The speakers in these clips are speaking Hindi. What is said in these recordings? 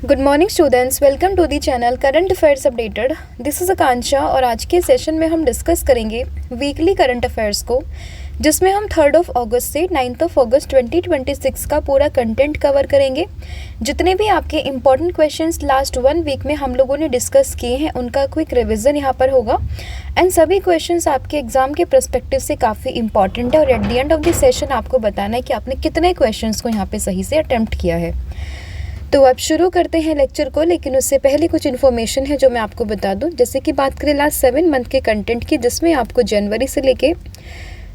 Good morning students, welcome to the channel current affairs updated. This is Akanksha और आज के सेशन में हम डिस्कस करेंगे वीकली करंट अफेयर्स को, जिसमें हम 3 अगस्त से 9 अगस्त 2026 का पूरा कंटेंट कवर करेंगे। जितने भी आपके इंपॉर्टेंट क्वेश्चंस लास्ट 1 वीक में हम लोगों ने डिस्कस किए हैं उनका क्विक रिविजन यहाँ पर होगा एंड सभी क्वेश्चंस आपके एग्जाम के पर्सपेक्टिव से काफ़ी इंपॉर्टेंट है और at the end of the session आपको बताना है कि आपने कितने क्वेश्चंस को यहाँ पे सही से अटेम्प्ट किया है। तो अब शुरू करते हैं लेक्चर को, लेकिन उससे पहले कुछ इन्फॉर्मेशन है जो मैं आपको बता दूं। जैसे कि बात करें लास्ट 7 मंथ के कंटेंट की, जिसमें आपको जनवरी से लेके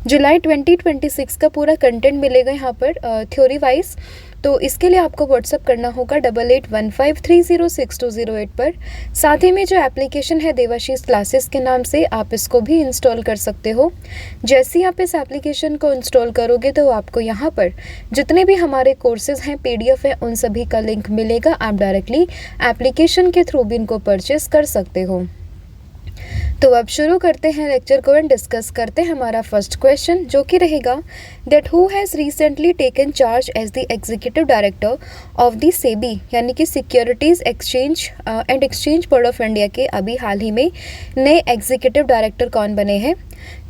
जुलाई 2026 का पूरा कंटेंट मिलेगा यहाँ पर थ्योरी वाइज। तो इसके लिए आपको व्हाट्सअप करना होगा 8815306208 पर। साथ ही में जो एप्लीकेशन है देवाशीष क्लासेस के नाम से, आप इसको भी इंस्टॉल कर सकते हो। जैसे ही आप इस एप्लीकेशन को इंस्टॉल करोगे तो आपको यहाँ पर जितने भी हमारे कोर्सेज हैं, PDF है, उन सभी का लिंक मिलेगा। आप डायरेक्टली एप्लीकेशन के थ्रू भी इनको परचेस कर सकते हो। तो अब शुरू करते हैं लेक्चर को एंड डिस्कस करते हैं हमारा फर्स्ट क्वेश्चन, जो कि रहेगा that who has recently taken charge as the executive director of the SEBI, यानी कि securities exchange and exchange board of India के अभी हाल ही में नए एग्जीक्यूटिव डायरेक्टर कौन बने हैं।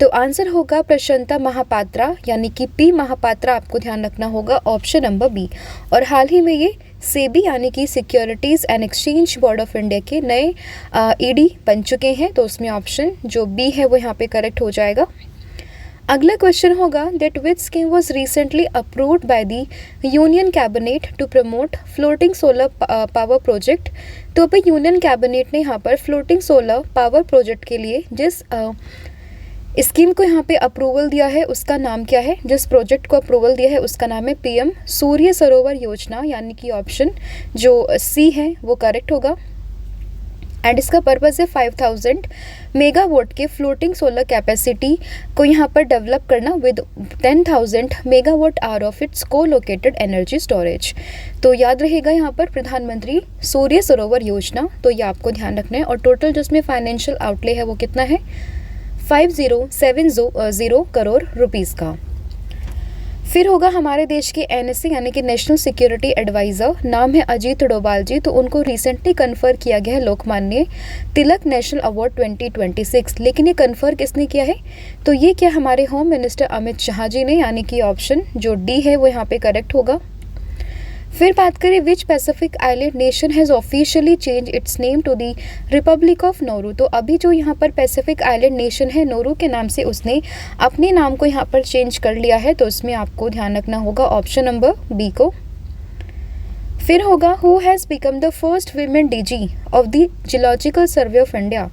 तो आंसर होगा प्रशांता महापात्रा, यानी कि P महापात्रा आपको ध्यान रखना होगा, ऑप्शन नंबर बी। और हाल ही में ये सेबी यानी कि securities and exchange board of India के नए ED बन चुके हैं। तो उसमें ऑप्शन जो बी है वो यहाँ पे करेक्ट हो जाएगा। अगला क्वेश्चन होगा that which scheme was recently approved by the union cabinet to promote floating solar power project. तो अभी यूनियन कैबिनेट ने यहाँ पर फ्लोटिंग सोलर पावर प्रोजेक्ट के लिए जिस स्कीम को यहाँ पे अप्रूवल दिया है उसका नाम क्या है, जिस प्रोजेक्ट को अप्रूवल दिया है उसका नाम है PM सूर्य सरोवर योजना, यानी कि ऑप्शन जो C है वो करेक्ट होगा। एंड इसका पर्पज़ है 5000 मेगावाट के फ्लोटिंग सोलर कैपेसिटी को यहाँ पर डेवलप करना with 10,000 megawatt hour of its को लोकेटेड एनर्जी स्टोरेज। तो याद रहेगा यहाँ पर प्रधानमंत्री सूर्य सरोवर योजना, तो ये आपको ध्यान रखना है। और टोटल जिसमें फाइनेंशियल आउटले है वो कितना है, 5070 करोड़ रुपीस का। फिर होगा हमारे देश के NSA यानी कि नेशनल सिक्योरिटी एडवाइज़र, नाम है अजीत डोभाल जी। तो उनको रिसेंटली कन्फर किया गया है लोकमान्य तिलक नेशनल अवार्ड 2026। लेकिन ये कन्फर किसने किया है, तो ये क्या हमारे होम मिनिस्टर अमित शाह जी ने, यानी कि ऑप्शन जो D है वो यहाँ पे करेक्ट होगा। फिर बात करें which Pacific island nation has officially change its name to the Republic of Nauru. तो अभी जो यहाँ पर पैसिफिक आइलैंड नेशन है नोरू के नाम से, उसने अपने नाम को यहाँ पर चेंज कर लिया है। तो इसमें आपको ध्यान रखना होगा ऑप्शन नंबर बी को। फिर होगा who has become the first women DG of the geological survey of India,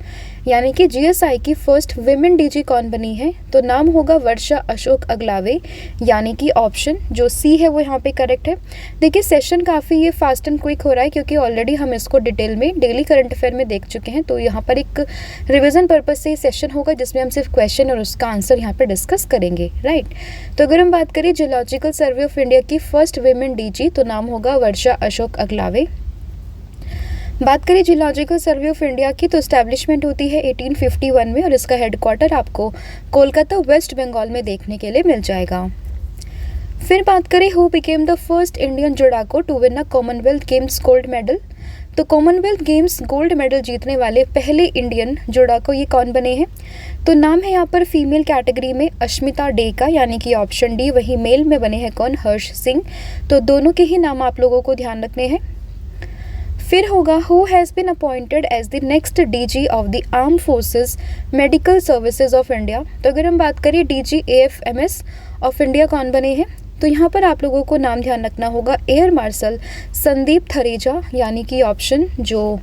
यानी कि GSI की फर्स्ट वीमेन DG कौन बनी है। तो नाम होगा वर्षा अशोक अगलावे, यानी कि ऑप्शन जो C है वो यहाँ पे करेक्ट है। देखिए सेशन काफ़ी ये फास्ट एंड क्विक हो रहा है क्योंकि ऑलरेडी हम इसको डिटेल में डेली करंट अफेयर में देख चुके हैं। तो यहाँ पर एक रिविजन पर्पज से सेशन होगा जिसमें हम सिर्फ क्वेश्चन और उसका आंसर यहाँ पर डिस्कस करेंगे, राइट। तो अगर हम बात करें जियोलॉजिकल सर्वे ऑफ इंडिया की फर्स्ट वीमेन DG, तो नाम होगा वर्षा अशोक अगलावे। बात करें जियोलॉजिकल सर्वे ऑफ इंडिया की, तो इस्टेब्लिशमेंट होती है 1851 में और इसका हेडक्वार्टर आपको कोलकाता वेस्ट बंगाल में देखने के लिए मिल जाएगा। फिर बात करें who became the first Indian judoka to win a Commonwealth Games gold medal. तो कॉमनवेल्थ गेम्स गोल्ड मेडल जीतने वाले पहले इंडियन जुडाको ये कौन बने हैं। तो नाम है यहाँ पर फीमेल कैटेगरी में अश्मिता डे का, यानी कि ऑप्शन D। वही मेल में बने हैं कौन, हर्ष सिंह। तो दोनों के ही नाम आप लोगों को ध्यान रखने हैं। फिर होगा who has been appointed as the next DG of the arm forces medical services of India. तो अगर हम बात करें DG AFMS ऑफ इंडिया कौन बने हैं, तो यहाँ पर आप लोगों को नाम ध्यान रखना होगा एयर मार्शल संदीप थरेजा, यानी कि ऑप्शन जो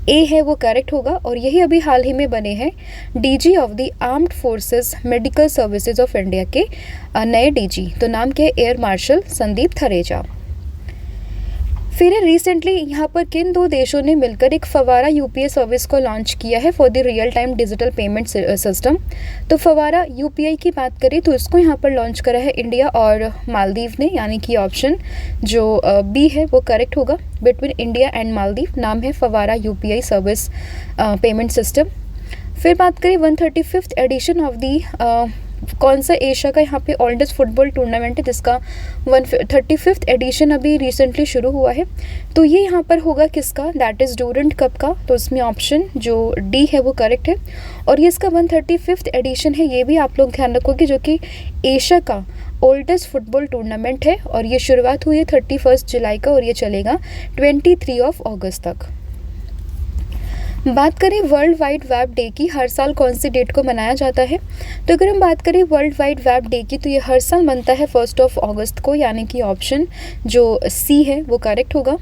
A है वो करेक्ट होगा। और यही अभी हाल ही में बने हैं DG of the armed forces medical services of India के नए DG। तो नाम क्या है, एयर मार्शल संदीप थरेजा। फिर रिसेंटली यहाँ पर किन 2 देशों ने मिलकर एक फवारा UPI सर्विस को लॉन्च किया है for the real time digital payment system. तो फवारा UPI की बात करें तो इसको यहाँ पर लॉन्च करा है इंडिया और मालदीव ने, यानी कि ऑप्शन जो B है वो करेक्ट होगा। बिटवीन इंडिया एंड मालदीव नाम है फवारा UPI सर्विस पेमेंट सिस्टम। फिर बात करें 135th एडिशन ऑफ द कौन सा एशिया का यहाँ पे ओल्डेस्ट फुटबॉल टूर्नामेंट है जिसका 135th एडिशन अभी रिसेंटली शुरू हुआ है। तो ये यहाँ पर होगा किसका, दैट इज़ ड्यूरेंट कप का। तो इसमें ऑप्शन जो डी है वो करेक्ट है। और ये इसका 135th एडिशन है, ये भी आप लोग ध्यान रखोगे, जो कि एशिया का ओल्डेस्ट फुटबॉल टूर्नामेंट है। और ये शुरुआत हुई है 31 जुलाई का और ये चलेगा 23 अगस्त तक। बात करें वर्ल्ड वाइड वेब डे की, हर साल कौन सी डेट को मनाया जाता है। तो अगर हम बात करें वर्ल्ड वाइड वेब डे की, तो ये हर साल बनता है 1 अगस्त को, यानी कि ऑप्शन जो सी है वो करेक्ट होगा।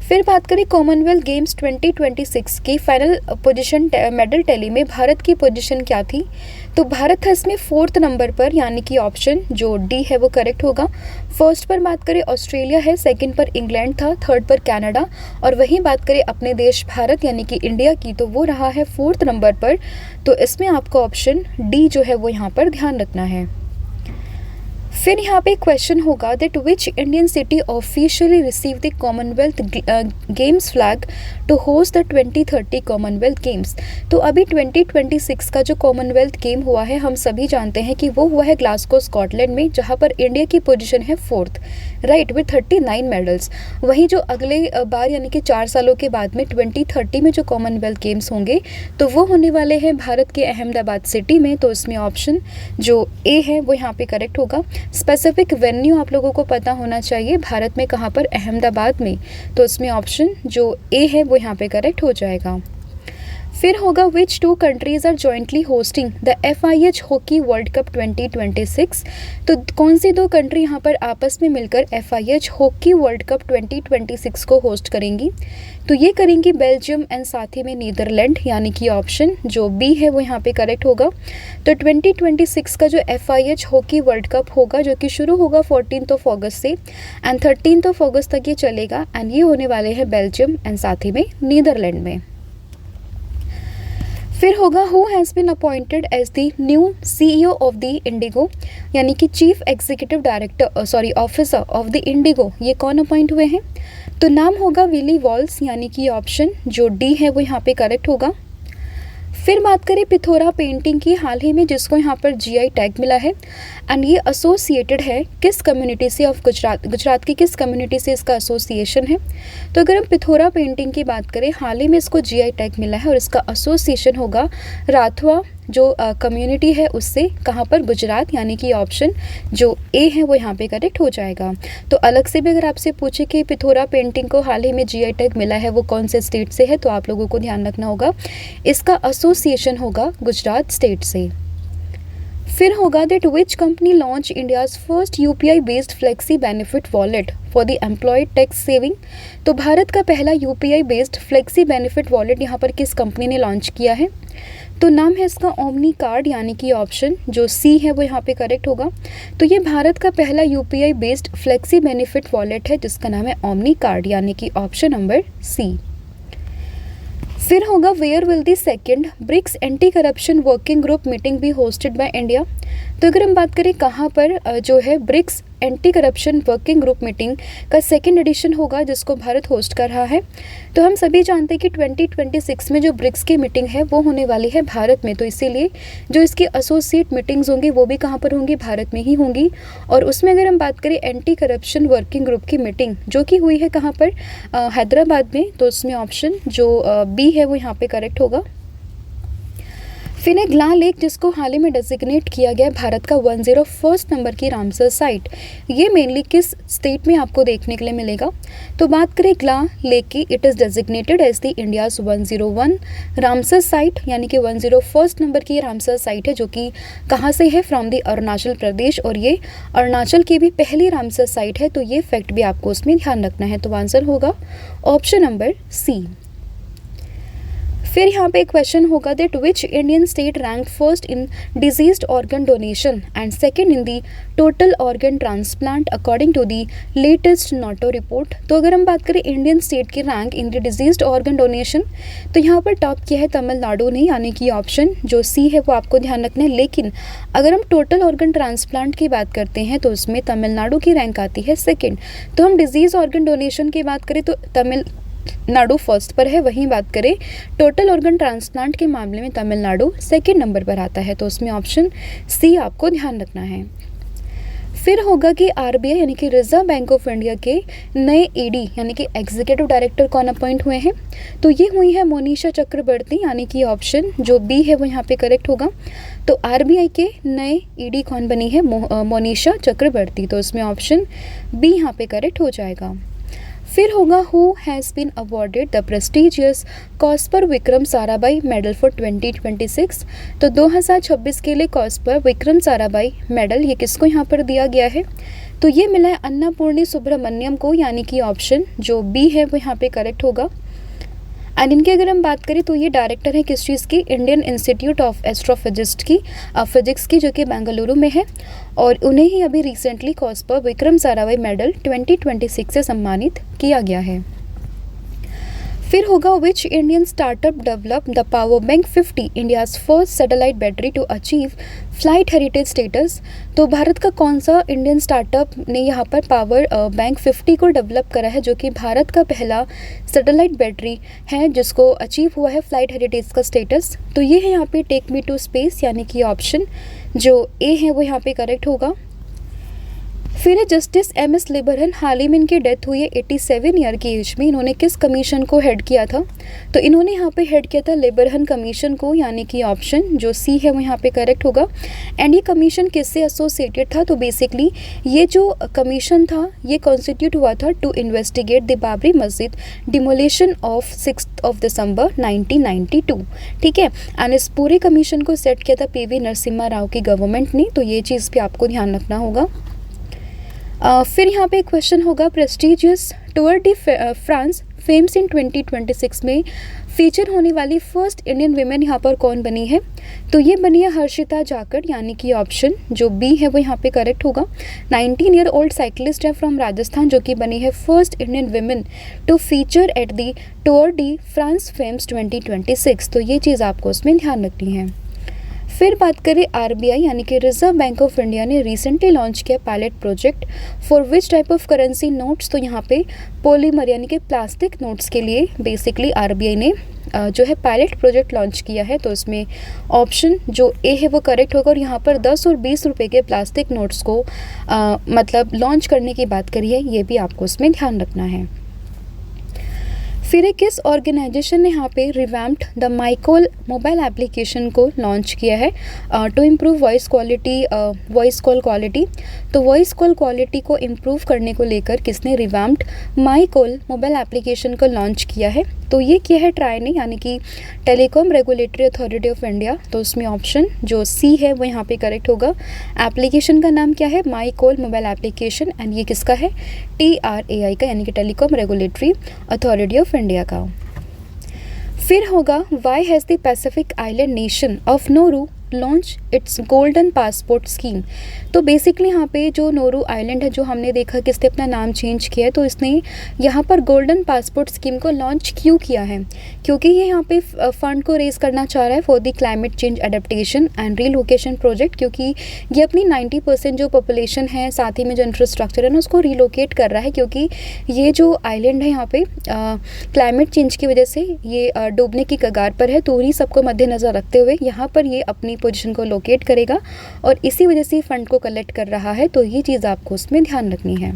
फिर बात करें कॉमनवेल्थ गेम्स 2026 की फाइनल पोजीशन मेडल टैली में भारत की पोजीशन क्या थी। तो भारत था इसमें 4th नंबर पर, यानी कि ऑप्शन जो डी है वो करेक्ट होगा। फर्स्ट पर बात करें ऑस्ट्रेलिया है, सेकंड पर इंग्लैंड था, थर्ड पर कनाडा, और वहीं बात करें अपने देश भारत यानी कि इंडिया की, तो वो रहा है 4th नंबर पर। तो इसमें आपका ऑप्शन डी जो है वो यहाँ पर ध्यान रखना है। फिर यहाँ पे क्वेश्चन होगा that which Indian city officially receive the Commonwealth Games flag to host the 2030 Commonwealth Games. तो अभी 2026 का जो कॉमनवेल्थ गेम हुआ है, हम सभी जानते हैं कि वो हुआ है ग्लासगो स्कॉटलैंड में, जहाँ पर इंडिया की पोजीशन है 4th, राइट, विद 39 मेडल्स। वहीं जो अगले बार यानी कि 4 सालों के बाद में 2030 में जो कॉमनवेल्थ गेम्स होंगे, तो वो होने वाले हैं भारत के अहमदाबाद सिटी में। तो इसमें ऑप्शन जो ए है वो यहाँ पे करेक्ट होगा। स्पेसिफिक वेन्यू आप लोगों को पता होना चाहिए, भारत में कहाँ पर, अहमदाबाद में। तो इसमें ऑप्शन जो ए है वो यहाँ पे करेक्ट हो जाएगा। फिर होगा which 2 countries are jointly hosting the FIH hockey world cup 2026। तो कौन सी 2 कंट्री यहाँ पर आपस में मिलकर FIH हॉकी वर्ल्ड कप 2026 को होस्ट करेंगी। तो ये करेंगी बेल्जियम एंड साथ ही में नीदरलैंड, यानी कि ऑप्शन जो बी है वो यहाँ पे करेक्ट होगा। तो 2026 का जो FIH हॉकी वर्ल्ड कप होगा, जो कि शुरू होगा 14 अगस्त से एंड 13 अगस्त तक ये चलेगा, एंड ये होने वाले हैं बेल्जियम एंड साथ ही में नीदरलैंड में। फिर होगा who has been appointed as the new CEO of the IndiGo, यानी कि chief executive director officer of the IndiGo, ये कौन अपॉइंट हुए हैं। तो नाम होगा विली वॉल्स, यानी कि ऑप्शन जो डी है वो यहाँ पे करेक्ट होगा। फिर बात करें पिथोरा पेंटिंग की, हाल ही में जिसको यहाँ पर GI टैग मिला है, एंड ये एसोसिएटेड है किस कम्युनिटी से ऑफ गुजरात की किस कम्युनिटी से इसका एसोसिएशन है। तो अगर हम पिथोरा पेंटिंग की बात करें, हाल ही में इसको GI टैग मिला है और इसका एसोसिएशन होगा राठवा जो कम्युनिटी है उससे, कहाँ पर, गुजरात, यानी कि ऑप्शन जो ए है वो यहाँ पे करेक्ट हो जाएगा। तो अलग से भी अगर आपसे पूछे कि पिथोरा पेंटिंग को हाल ही में GI टैग मिला है वो कौन से स्टेट से है, तो आप लोगों को ध्यान रखना होगा इसका एसोसिएशन होगा गुजरात स्टेट से। फिर होगा that which company launch India's first UPI based flexi benefit wallet for the employ tax saving. तो भारत का पहला UPI based flexi benefit wallet यहाँ पर किस कंपनी ने लॉन्च किया है। तो नाम है इसका ओमनी कार्ड, यानी कि ऑप्शन जो सी है वो यहाँ पे करेक्ट होगा। तो ये भारत का पहला UPI based flexi benefit wallet है जिसका नाम है ओमनी कार्ड, यानी कि ऑप्शन नंबर सी। फिर होगा where will the second BRICS anti corruption working group meeting be hosted by India. तो अगर हम बात करें कहाँ पर जो है BRICS anti corruption working group meeting का 2nd एडिशन होगा जिसको भारत होस्ट कर रहा है। तो हम सभी जानते हैं कि 2026 में जो ब्रिक्स की मीटिंग है वो होने वाली है भारत में, तो इसीलिए जो इसकी एसोसिएट मीटिंग्स होंगी वो भी कहाँ पर होंगी, भारत में ही होंगी। और उसमें अगर हम बात करें एंटी करप्शन वर्किंग ग्रुप की मीटिंग जो कि हुई है कहाँ पर, हैदराबाद में, तो उसमें ऑप्शन जो बी है वो यहाँ पे करेक्ट होगा। फिर एक ग्ला लेक जिसको हाल ही में डेजिग्नेट किया गया है भारत का 101st नंबर की रामसर साइट, ये मेनली किस स्टेट में आपको देखने के लिए मिलेगा। तो बात करें ग्ला लेक की, it is designated as the India's 101 Ramsar site, यानी कि 101st नंबर की रामसर साइट है जो कि कहाँ से है, फ्रॉम द अरुणाचल प्रदेश, और ये अरुणाचल की भी पहली रामसर साइट है। तो ये फैक्ट भी आपको उसमें ध्यान रखना है। तो आंसर होगा ऑप्शन नंबर सी। फिर यहाँ पे क्वेश्चन होगा that which Indian state rank first in deceased organ donation and second in the total organ transplant according to the latest NOTTO report. तो अगर हम बात करें इंडियन स्टेट की rank in the deceased organ donation, तो यहाँ पर टॉप किया है तमिलनाडु ने, यानी कि ऑप्शन जो सी है वो आपको ध्यान रखना है। लेकिन अगर हम टोटल ऑर्गन ट्रांसप्लांट की बात करते हैं तो उसमें तमिलनाडु की रैंक आती है 2nd। तो हम डिजीज ऑर्गन डोनेशन की बात करें तो नाडु फर्स्ट पर है। वहीं बात करें टोटल ऑर्गन ट्रांसप्लांट के मामले में तमिलनाडु सेकंड नंबर पर आता है। तो उसमें ऑप्शन सी आपको ध्यान रखना है। फिर होगा कि आरबीआई यानी कि रिजर्व बैंक ऑफ इंडिया के नए ईडी यानी कि एग्जीक्यूटिव डायरेक्टर कौन अपॉइंट हुए हैं? तो ये हुई है मोनिशा चक्रवर्ती, यानी कि ऑप्शन जो बी है वो यहाँ पे करेक्ट होगा। तो आरबीआई के नए ईडी कौन बनी है? मोनिशा चक्रवर्ती। तो इसमें ऑप्शन बी यहाँ पे करेक्ट हो जाएगा। फिर होगा who has been awarded the prestigious COSPAR Vikram Sarabhai medal for 2026। तो 2026 के लिए कॉस्पर विक्रम साराभाई मेडल ये किसको यहाँ पर दिया गया है? तो ये मिला है अन्नापूर्णी सुब्रमण्यम को, यानी कि ऑप्शन जो बी है वो यहाँ पे करेक्ट होगा। एंड इनकी अगर हम बात करें तो ये डायरेक्टर है किस चीज़ की? इंडियन इंस्टीट्यूट ऑफ फिजिक्स की जो कि बेंगलुरु में है, और उन्हें ही अभी recently COSPAR Vikram Sarabhai medal 2026 से सम्मानित किया गया है। फिर होगा विच Indian startup develop the power bank 50 India's first satellite battery to achieve flight heritage status. तो भारत का कौन सा इंडियन स्टार्टअप ने यहाँ पर पावर बैंक 50 को डेवलप करा है, जो कि भारत का पहला सैटेलाइट बैटरी है जिसको अचीव हुआ है फ्लाइट हेरिटेज का स्टेटस? तो ये है यहाँ पे टेक मी टू स्पेस, यानी कि ऑप्शन जो ए है वो यहाँ पे करेक्ट होगा। फिर है जस्टिस एम.एस. लिबरहन, हाल ही में इनकी डेथ हुई है 87 ईयर की एज में। इन्होंने किस कमीशन को हेड किया था? तो इन्होंने यहाँ पे हेड किया था लिबरहन कमीशन को, यानी कि ऑप्शन जो सी है वो यहाँ पे करेक्ट होगा। एंड ये कमीशन किससे एसोसिएटेड था? तो बेसिकली ये जो कमीशन था ये कॉन्स्टिट्यूट हुआ था टू इन्वेस्टिगेट द बाबरी मस्जिद डिमोलिशन ऑफ 6 दिसंबर 1992। ठीक है, एंड इस पूरे कमीशन को सेट किया था पी.वी. नरसिम्हा राव की गवर्नमेंट ने। तो ये चीज़ भी आपको ध्यान रखना होगा। फिर यहाँ पे क्वेश्चन होगा prestigious Tour de France Femmes in 2026 में फीचर होने वाली फर्स्ट इंडियन वीमेन यहाँ पर कौन बनी है? तो ये बनी है हर्षिता जाखड़, यानी कि ऑप्शन जो बी है वो यहाँ पे करेक्ट होगा। 19 ईयर ओल्ड साइकिलिस्ट है फ्रॉम राजस्थान, जो कि बनी है first Indian women to feature at the Tour de France Femmes 2026। तो ये चीज़ आपको उसमें ध्यान रखनी है। फिर बात करें आरबीआई यानी कि रिजर्व बैंक ऑफ इंडिया ने रिसेंटली लॉन्च किया pilot project for which type of currency notes? तो यहाँ पे पॉलीमर यानी कि प्लास्टिक नोट्स के लिए बेसिकली आरबीआई ने जो है पायलट प्रोजेक्ट लॉन्च किया है। तो इसमें ऑप्शन जो ए है वो करेक्ट होगा, और यहाँ पर 10 और 20 रुपये के प्लास्टिक नोट्स को मतलब लॉन्च करने की बात करी है, ये भी आपको उसमें ध्यान रखना है। फिर किस ऑर्गेनाइजेशन ने यहाँ पे revamped the MyCall mobile application को लॉन्च किया है to improve voice call quality? तो वॉइस कॉल क्वालिटी को इम्प्रूव करने को लेकर किसने रिवैम्प्ड माईकॉल मोबाइल एप्लीकेशन को लॉन्च किया है? तो ये किया है ट्राई ने, यानी कि telecom regulatory authority of India. तो उसमें ऑप्शन जो सी है वो यहाँ पे करेक्ट होगा। एप्लीकेशन का नाम क्या है? माईकॉल मोबाइल एप्लीकेशन, एंड ये किसका है? TRAI का, यानी कि telecom regulatory authority of India का। फिर होगा why has the Pacific island nation of Nauru launch its golden passport scheme? तो बेसिकली यहाँ पे जो नोरू आइलैंड है, जो हमने देखा कि इसने अपना नाम चेंज किया है, तो इसने यहाँ पर गोल्डन पासपोर्ट स्कीम को लॉन्च क्यों किया है? क्योंकि ये यहाँ पे फंड को रेज करना चाह रहा है for the climate change adaptation and relocation project, क्योंकि ये अपनी 90% जो पॉपुलेशन है, साथ ही में जो इंफ्रास्ट्रक्चर है ना, उसको रिलोकेट कर रहा है। क्योंकि ये जो आइलैंड है यहाँ पे क्लाइमेट चेंज की वजह से ये डूबने की कगार पर है, तो उन्हीं सबको मद्देनज़र रखते हुए यहाँ पर ये अपनी पोजीशन को लोकेट करेगा, और इसी वजह से फंड को कलेक्ट कर रहा है। तो ये चीज़ आपको उसमें ध्यान रखनी है।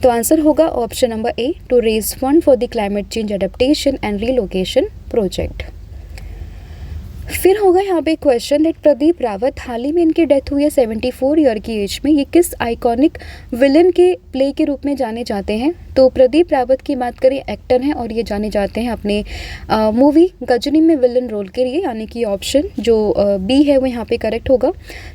तो आंसर होगा option number A, to raise fund for the climate change adaptation and relocation project. फिर होगा यहाँ पे क्वेश्चन दैट प्रदीप रावत, हाल ही में इनकी डेथ हुई है 74 ईयर की एज में। ये किस आइकॉनिक विलन के प्ले के रूप में जाने जाते हैं? तो प्रदीप रावत की बात करें, एक्टर हैं, और ये जाने जाते हैं अपने मूवी गजनी में विलन रोल के लिए, यानी कि ऑप्शन जो बी है वो यहाँ पे करेक्ट होगा।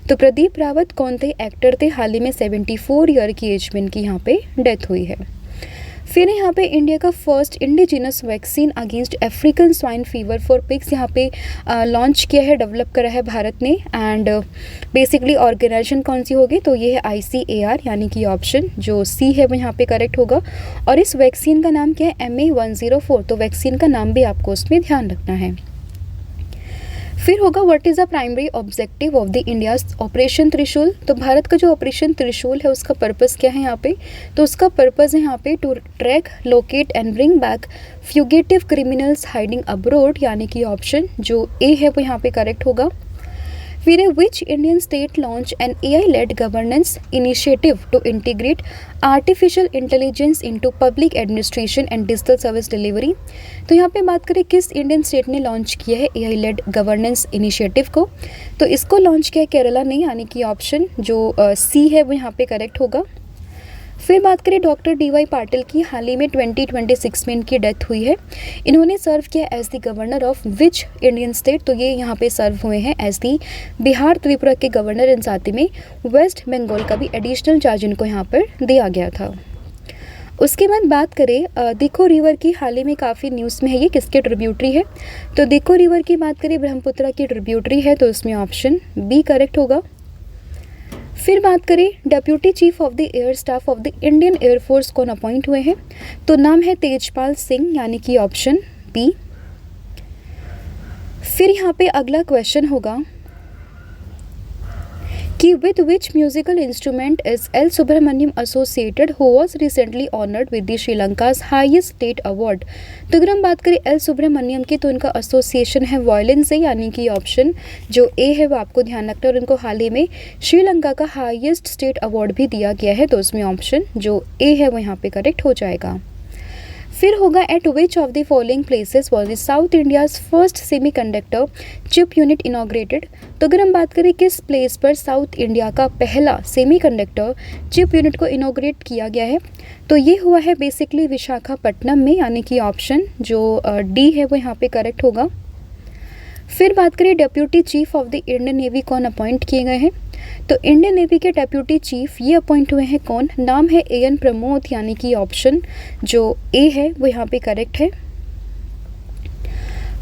तो प्रदीप रावत कौन थे? एक्टर थे। हाल ही में 74 ईयर की एज में इनकी यहाँ पे डेथ हुई है। फिर यहाँ पे इंडिया का first indigenous vaccine against African swine fever for pigs यहाँ पे लॉन्च किया है, डेवलप करा है भारत ने। एंड बेसिकली ऑर्गेनाइजेशन कौन सी होगी? तो ये है ICAR, यानी कि ऑप्शन जो सी है वो यहाँ पे करेक्ट होगा। और इस वैक्सीन का नाम क्या है? MA104। तो वैक्सीन का नाम भी आपको उसमें ध्यान रखना है। फिर होगा what is the primary objective of the India's operation त्रिशूल। तो भारत का जो ऑपरेशन त्रिशूल है उसका पर्पस क्या है यहाँ पे, तो उसका पर्पस है यहाँ पे to track, locate and bring back fugitive criminals hiding abroad, यानी कि ऑप्शन जो ए है वो यहाँ पे करेक्ट होगा। फिर है which Indian state launch an AI led governance initiative to integrate artificial intelligence into public administration and digital service delivery. तो यहाँ पे बात करें किस इंडियन स्टेट ने लॉन्च किया है AI लेड गवर्नेंस इनिशिएटिव को, तो इसको लॉन्च किया है केरला ने, यानी कि ऑप्शन जो सी है वो यहाँ पे करेक्ट होगा। फिर बात करें डॉक्टर DY पाटिल की, हाल ही में 2026 में इनकी डेथ हुई है। इन्होंने सर्व किया as the governor of which Indian state, तो ये यहाँ पे सर्व हुए हैं एज दी बिहार त्रिपुरा के गवर्नर एंड साथ ही में वेस्ट बंगाल का भी एडिशनल चार्ज इनको यहाँ पर दिया गया था। उसके बाद बात करें देखो रिवर की, हाल ही में काफ़ी न्यूज़ में है, ये किसके ट्रिब्यूटरी है, तो देखो रिवर की बात करें ब्रह्मपुत्रा की ट्रिब्यूटरी है, तो इसमें ऑप्शन बी करेक्ट होगा। फिर बात करें deputy chief of the air staff of the Indian air force कौन अपॉइंट हुए हैं, तो नाम है तेजपाल सिंह, यानी कि ऑप्शन बी। फिर यहाँ पे अगला क्वेश्चन होगा कि with which musical instrument is L Subramaniam associated who was recently honoured with the Sri Lanka's highest state award. तो अगर हम बात करें एल सुब्रमण्यम की, तो उनका एसोसिएशन है वायलिन से, यानी कि ऑप्शन जो ए है वो आपको ध्यान रखना है, और उनको हाल ही में श्रीलंका का हाईएस्ट स्टेट अवार्ड भी दिया गया है, तो उसमें ऑप्शन जो ए है वो यहाँ पे करेक्ट हो जाएगा। फिर होगा eight which of the following places was south India's first semiconductor chip unit inaugurated. तो अगर हम बात करें किस प्लेस पर साउथ इंडिया का पहला सेमीकंडक्टर चिप यूनिट को इनॉग्रेट किया गया है, तो ये हुआ है बेसिकली विशाखापट्टनम में, यानी कि ऑप्शन जो डी है वो यहाँ पे करेक्ट होगा। फिर बात करें deputy chief of the Indian navy कौन अपॉइंट किए गए हैं, तो इंडियन नेवी के डेप्यूटी चीफ ये अपॉइंट हुए हैं कौन, नाम है AN प्रमोद, यानी कि ऑप्शन जो ए है वो यहाँ पे करेक्ट है।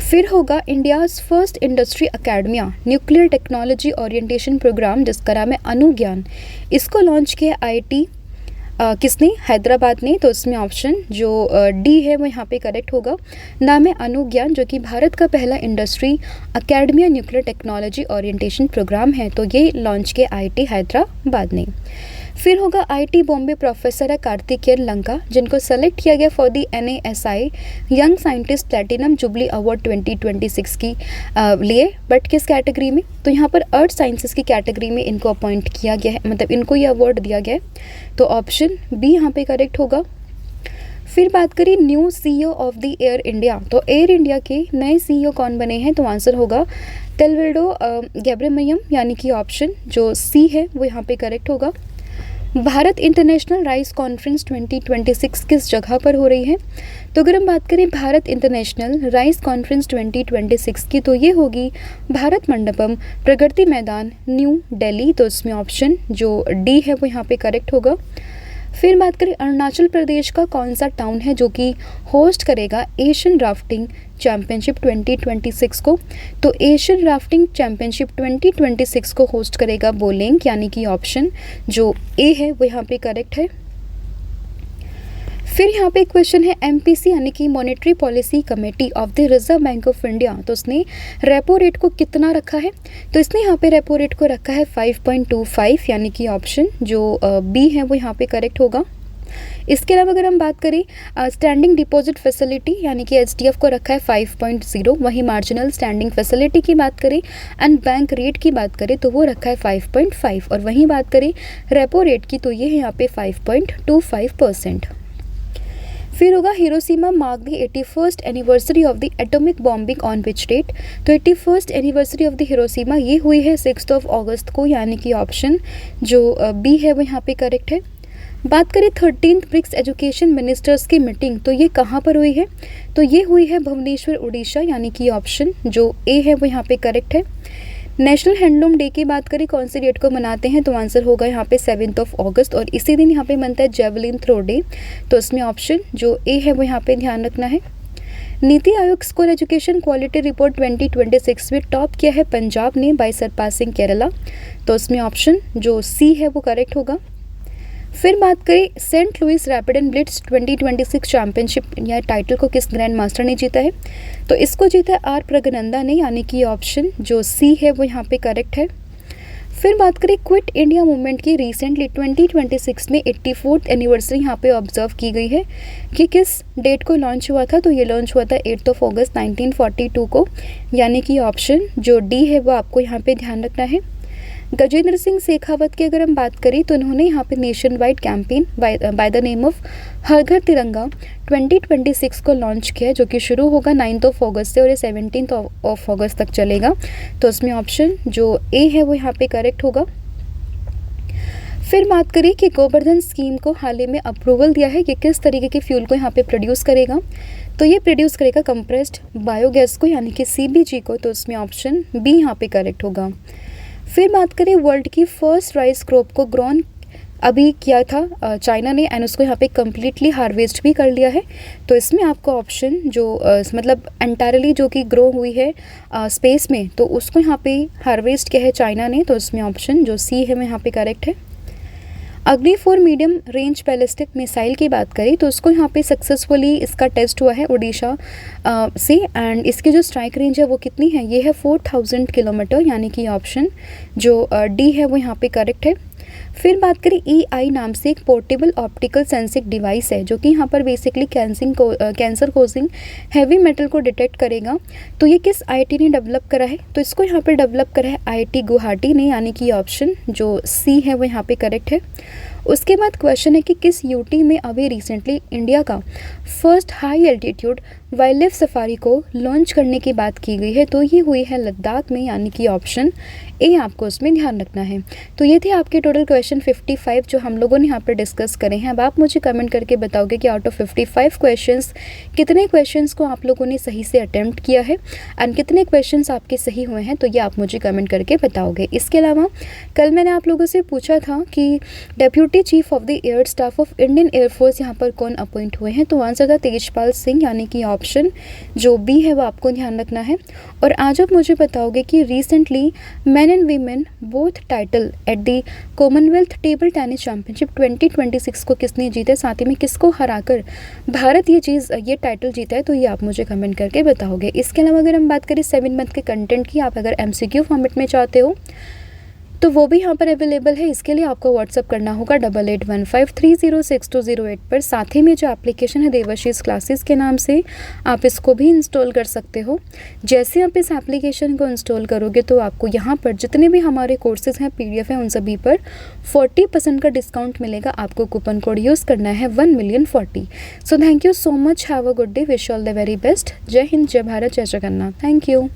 फिर होगा India's first industry academia nuclear technology orientation programme, जिसका नाम है अनुज्ञान, इसको लॉन्च किया IT किसने, हैदराबाद ने, तो इसमें ऑप्शन जो डी है वो यहाँ पे करेक्ट होगा। नाम है अनुज्ञान, जो कि भारत का पहला industry academia nuclear technology orientation programme है, तो ये लॉन्च किया IT हैदराबाद ने। फिर होगा IT बॉम्बे प्रोफेसर है कार्तिकेयन लंका, जिनको सेलेक्ट किया गया for the NASI young scientist platinum jubilee award 2026 की लिए, बट किस कैटेगरी में, तो यहाँ पर अर्थ साइंसेस की कैटेगरी में इनको अपॉइंट किया गया है, मतलब इनको ये अवार्ड दिया गया है, तो ऑप्शन बी यहाँ पे करेक्ट होगा। फिर बात करें new CEO of the air India, तो एयर इंडिया के नए CEO कौन बने हैं, तो आंसर होगा तेलवेडो गैब्रेमयम, यानी कि ऑप्शन जो सी है वो यहाँ पे करेक्ट होगा। भारत इंटरनेशनल राइस कॉन्फ्रेंस 2026 किस जगह पर हो रही है, तो अगर हम बात करें भारत इंटरनेशनल राइस कॉन्फ्रेंस 2026 की, तो ये होगी भारत मंडपम प्रगति मैदान न्यू दिल्ली, तो इसमें ऑप्शन जो डी है वो यहाँ पे करेक्ट होगा। फिर बात करें अरुणाचल प्रदेश का कौन सा टाउन है जो कि होस्ट करेगा एशियन राफ्टिंग चैम्पियनशिप 2026 को, तो एशियन राफ्टिंग चैम्पियनशिप 2026 को होस्ट करेगा बोलेंग, यानी कि ऑप्शन जो ए है वो यहाँ पे करेक्ट है। फिर यहाँ पे क्वेश्चन है MPC यानी कि monetary policy committee of the reserve bank of India, तो उसने रेपो रेट को कितना रखा है, तो इसने यहाँ पे रेपो रेट को रखा है 5.25, यानी कि ऑप्शन जो बी है वो यहाँ पे करेक्ट होगा। इसके अलावा अगर हम बात करें स्टैंडिंग डिपॉजिट फैसिलिटी यानी कि SDF को रखा है 5.0, वहीं मार्जिनल स्टैंडिंग फैसिलिटी की बात करें एंड बैंक रेट की बात करें तो वो रखा है 5.5, और वहीं बात करें रेपो रेट की तो ये है यहाँ पे 5.25%। फिर होगा Hiroshima mark the 81st anniversary of the atomic bombing on which date, तो 81st anniversary of the Hiroshima ये हुई है 6 अगस्त को, यानी कि ऑप्शन जो बी है वो यहाँ पे करेक्ट है। बात करें 13th ब्रिक्स एजुकेशन मिनिस्टर्स की मीटिंग, तो ये कहाँ पर हुई है, तो ये हुई है भुवनेश्वर उड़ीसा, यानी कि ऑप्शन जो ए है वो यहाँ पे करेक्ट है। नेशनल हैंडलूम डे की बात करें कौन सी डेट को मनाते हैं, तो आंसर होगा यहाँ पे 7 अगस्त, और इसी दिन यहाँ पे बनता है जेवलिन थ्रो डे, तो इसमें ऑप्शन जो ए है वो यहाँ पे ध्यान रखना है। NITI Aayog school education quality report 2026 में टॉप किया है पंजाब ने बाय सरपासिंग केरला, तो इसमें ऑप्शन जो सी है वो करेक्ट होगा। फिर बात करें Saint Louis rapid and blitz 2026 championship या टाइटल को किस ग्रैंड मास्टर ने जीता है, तो इसको जीता है आर प्रगनंदा ने, यानी कि ऑप्शन जो सी है वो यहाँ पे करेक्ट है। फिर बात करें क्विट इंडिया मूवमेंट की रिसेंटली 2026 में 84th एनिवर्सरी यहाँ पे ऑब्जर्व की गई है कि किस डेट को लॉन्च हुआ था, तो ये लॉन्च हुआ था 8 अगस्त 1942 को, यानी कि ऑप्शन जो डी है वो आपको यहाँ पे ध्यान रखना है। गजेंद्र सिंह शेखावत की अगर हम बात करें तो उन्होंने यहाँ पे nation wide campaign by the name of her घर तिरंगा 2026 को लॉन्च किया, जो कि शुरू होगा 9 अगस्त से और ये 17 अगस्त तक चलेगा, तो उसमें ऑप्शन जो ए है वो यहाँ पे करेक्ट होगा। फिर बात करें कि गोवर्धन स्कीम को हाल ही में अप्रूवल दिया है कि किस तरीके के फ्यूल को यहाँ पे प्रोड्यूस करेगा, तो ये प्रोड्यूस करेगा कंप्रेस्ड बायोगैस को, यानी कि CBG को, तो उसमें ऑप्शन बी यहाँ पे करेक्ट होगा। फिर बात करें वर्ल्ड की फर्स्ट राइस क्रॉप को ग्रोन अभी किया था चाइना ने एंड उसको यहाँ पे कम्प्लीटली हार्वेस्ट भी कर लिया है, तो इसमें आपको ऑप्शन जो मतलब एंटायरली जो कि ग्रो हुई है स्पेस में, तो उसको यहाँ पे हार्वेस्ट किया है चाइना ने, तो इसमें ऑप्शन जो सी है वो यहाँ पे करेक्ट है। अग्नि 4 मीडियम रेंज बैलिस्टिक मिसाइल की बात करें तो उसको यहाँ पे सक्सेसफुली इसका टेस्ट हुआ है उड़ीसा से, एंड इसकी जो स्ट्राइक रेंज है वो कितनी है, ये है 4000 किलोमीटर, यानी कि ऑप्शन जो डी है वो यहाँ पे करेक्ट है। फिर बात करें EI नाम से एक पोर्टेबल ऑप्टिकल सेंसिंग डिवाइस है, जो कि यहाँ पर basically cancer causing heavy metal को डिटेक्ट करेगा, तो ये किस IIT ने डेवलप करा है, तो इसको यहाँ पर डेवलप करा है IIT गुवाहाटी ने, यानी कि ऑप्शन जो सी है वो यहाँ पे करेक्ट है। उसके बाद क्वेश्चन है कि किस यूटी में अभी रिसेंटली इंडिया का first high altitude wild life safari को लॉन्च करने की बात की गई है, तो ये हुई है लद्दाख में, यानी कि ऑप्शन ए आपको उसमें ध्यान रखना है। तो ये थे आपके टोटल क्वेश्चन 55 जो हम लोगों ने यहाँ पर डिस्कस करे हैं। अब आप मुझे कमेंट करके बताओगे कि आउट ऑफ 55 क्वेश्चंस कितने क्वेश्चंस को आप लोगों ने सही से अटेम्प्ट किया है एंड कितने क्वेश्चंस आपके सही हुए हैं, तो ये आप मुझे कमेंट करके बताओगे। इसके अलावा कल मैंने आप लोगों से पूछा था कि deputy chief of the air staff of Indian air force यहाँ पर कौन अपॉइंट हुए हैं, तो आंसर था तेजपाल सिंह, यानी कि ऑप्शन जो बी है वो आपको ध्यान रखना है। और आज आप मुझे बताओगे कि recently man and women both title at the Commonwealth table tennis championship 2026 को किसने जीता है, साथ ही में किसको हराकर भारत ये टाइटल जीता है, तो ये आप मुझे कमेंट करके बताओगे। इसके अलावा अगर हम बात करें 7 मंथ के कंटेंट की, आप अगर MCQ फॉर्मेट में चाहते हो तो वो भी यहाँ पर अवेलेबल है। इसके लिए आपको व्हाट्सअप करना होगा 8815306208 पर। साथ ही में जो एप्लीकेशन है देवर्षिस क्लासेस के नाम से, आप इसको भी इंस्टॉल कर सकते हो। जैसे आप इस एप्लीकेशन को इंस्टॉल करोगे तो आपको यहाँ पर जितने भी हमारे कोर्सेज हैं PDF हैं उन सभी पर 40% का डिस्काउंट मिलेगा। आपको कूपन कोड यूज़ करना है 1,000,040। So thank you so much, have a good day, wish all the very best. जय हिंद, जय भारत, जय जगन्नाथ। Thank you.